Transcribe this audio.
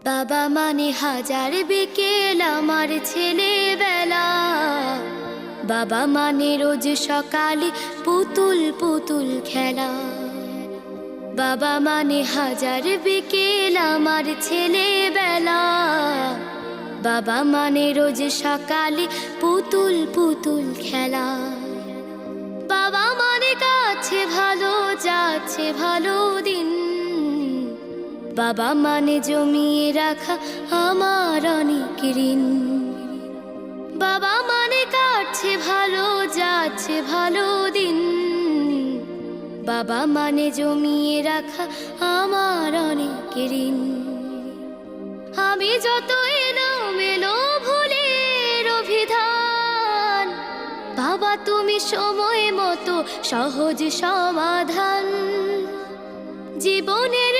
বাবা মানে হাজার বিকেল আমার ছেলেবেলা। বাবা মানে রোজ সকালে পুতুল পুতুল খেলা। বাবা মানে হাজার বিকেল আমার ছেলেবেলা। বাবা মানে রোজ সকালে পুতুল পুতুল খেলা। বাবা মানে কাছে ভালো যাচ্ছে ভালো দিন। বাবা মানে জমিয়ে রাখা আমার অনেক ঋণ। বাবা মানে কাটছে ভালো যাচ্ছে ভালো দিন। বাবা মানে জমিয়ে রাখা আমার অনেক ঋণ। আমি যত এলোমেলো ভুলের অভিধান, বাবা তুমি সময় মতো সহজ সমাধান। জীবনের